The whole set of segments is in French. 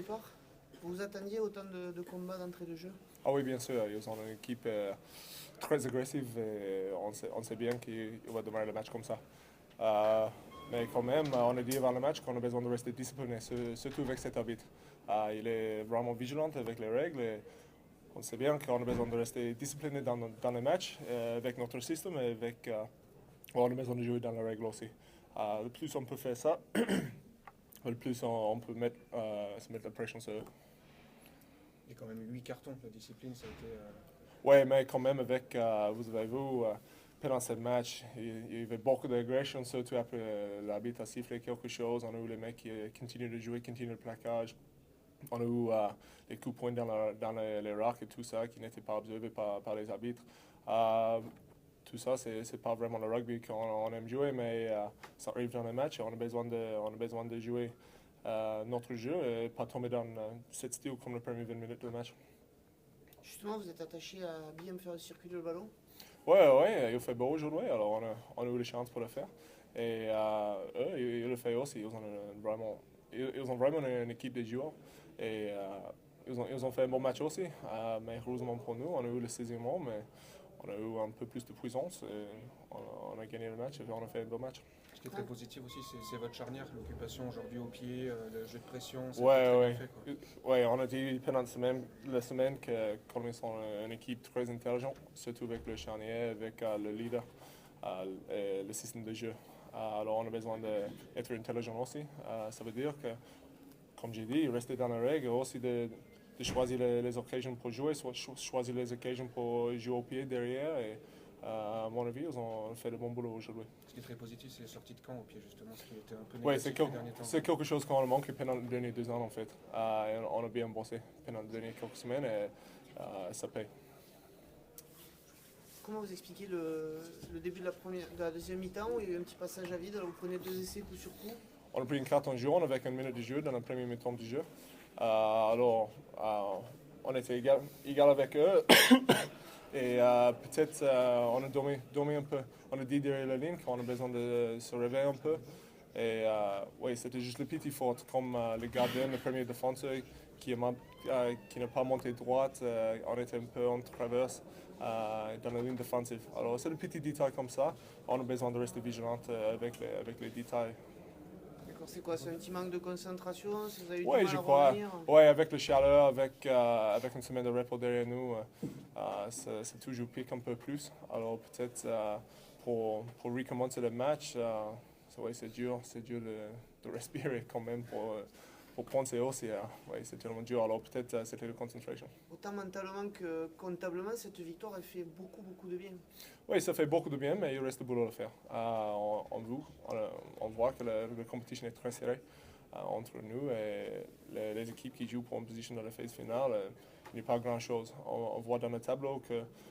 départ. Vous vous attendiez autant de combats d'entrée de jeu? Ah oui, bien sûr, ils ont une équipe très agressive et on sait bien qu'il va démarrer le match comme ça. Euh, mais quand même, on a dit avant le match qu'on a besoin de rester discipliné, surtout avec cet arbitre. Il est vraiment vigilant avec les règles et on sait bien qu'on a besoin de rester discipliné dans les matchs avec notre système et on a besoin de jouer dans les règles aussi. Le plus on peut faire ça, le plus on peut se mettre la pression sur eux. Il y a quand même 8 cartons, la discipline, ça a été. Oui, mais quand même, vous avez vu, pendant ce match, il y avait beaucoup d'agression, surtout après l'arbitre a sifflé quelque chose. On a eu les mecs qui continuent de jouer, continuent le plaquage. On a eu les coups de poing dans les rocks et tout ça qui n'étaient pas observés par les arbitres. Tout ça, c'est pas vraiment le rugby qu'on aime jouer, mais ça arrive dans les matchs et on a besoin de jouer notre jeu et pas tomber dans cette style comme les premières 20 minutes du match. Justement, vous êtes attaché à bien faire circuler le ballon. Ouais, il fait beau aujourd'hui, alors on a eu la chance pour le faire. Et eux, ils le font aussi. Ils ont vraiment une équipe de joueurs. Et ils ont fait un bon match aussi. Mais heureusement pour nous, on a eu le 16e rang, mais on a eu un peu plus de puissance. Et on a gagné le match et on a fait un bon match. Ce qui est très positif aussi, c'est votre charnière, l'occupation aujourd'hui au pied, le jeu de pression, c'est Ouais, très ouais. bien fait, quoi. Ouais, on a dit pendant la semaine que comme ils sont une équipe très intelligente, surtout avec le charnier, avec le leader, et le système de jeu. Alors on a besoin d'être intelligent aussi. Ça veut dire que, comme j'ai dit, rester dans les règles, aussi de choisir les occasions pour jouer, soit choisir les occasions pour jouer au pied derrière. Et à mon avis, ils ont fait de bon boulot aujourd'hui. Ce qui est très positif, c'est les sorties de camp au pied, justement, ce qui était un peu Oui, négatif ces derniers temps. c'est quelque chose qu'on a manqué pendant les derniers 2 ans en fait. On a bien bossé pendant les dernières quelques semaines et ça paye. Comment vous expliquez le début de la deuxième mi-temps où il y a eu un petit passage à vide, alors vous prenez 2 essais coup sur coup? On a pris une carte en jaune avec 1 minute de jeu dans la première mi-temps du jeu. On était égal avec eux. Et peut-être on a dormi un peu. On a dit derrière la ligne qu'on a besoin de se réveiller un peu. Et oui, c'était juste le petit faute, comme le gardien, le premier défenseur qui n'a pas monté droite. On était un peu en traverse dans la ligne défensive. Alors c'est le petit détail comme ça. On a besoin de rester vigilant avec les détails. D'accord, c'est quoi? C'est un petit manque de concentration? Si vous avez eu du Oui, mal je à crois. revenir? Oui, avec le chaleur, avec une semaine de repos derrière nous, c'est toujours pique un peu plus. Alors peut-être pour recommencer le match, ouais, c'est dur de respirer quand même pour penser aussi. Ouais, c'est tellement dur. Alors peut-être c'était la concentration. Autant mentalement que comptablement, cette victoire, elle fait beaucoup de bien. Oui, ça fait beaucoup de bien, mais il reste du boulot à faire. On voit que la compétition est très serrée entre nous et les équipes qui jouent pour une position dans la phase finale. Il n'y a pas grand-chose. On voit dans le tableau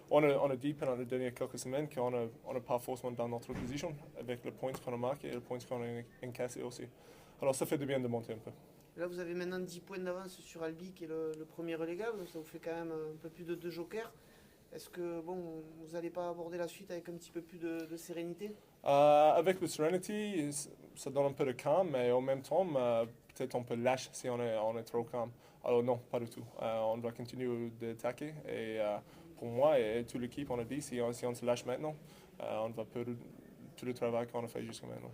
qu'on a dit pendant les dernières quelques semaines qu'on n'a pas forcément dans notre position avec les points qu'on a marqués et les points qu'on a encaissés aussi. Alors ça fait du bien de monter un peu. Là, vous avez maintenant 10 points d'avance sur Albi, qui est le premier relégable. Ça vous fait quand même un peu plus de 2 jokers. Est-ce que vous n'allez pas aborder la suite avec un petit peu plus de sérénité? Avec le Serenity, ça donne un peu de calme, mais en même temps, peut-être on peut lâcher si on est trop calme. Alors non, pas du tout. On doit continuer d'attaquer. Et pour moi et toute l'équipe, on a dit, si on se lâche maintenant, on va perdre tout le travail qu'on a fait jusqu'à maintenant.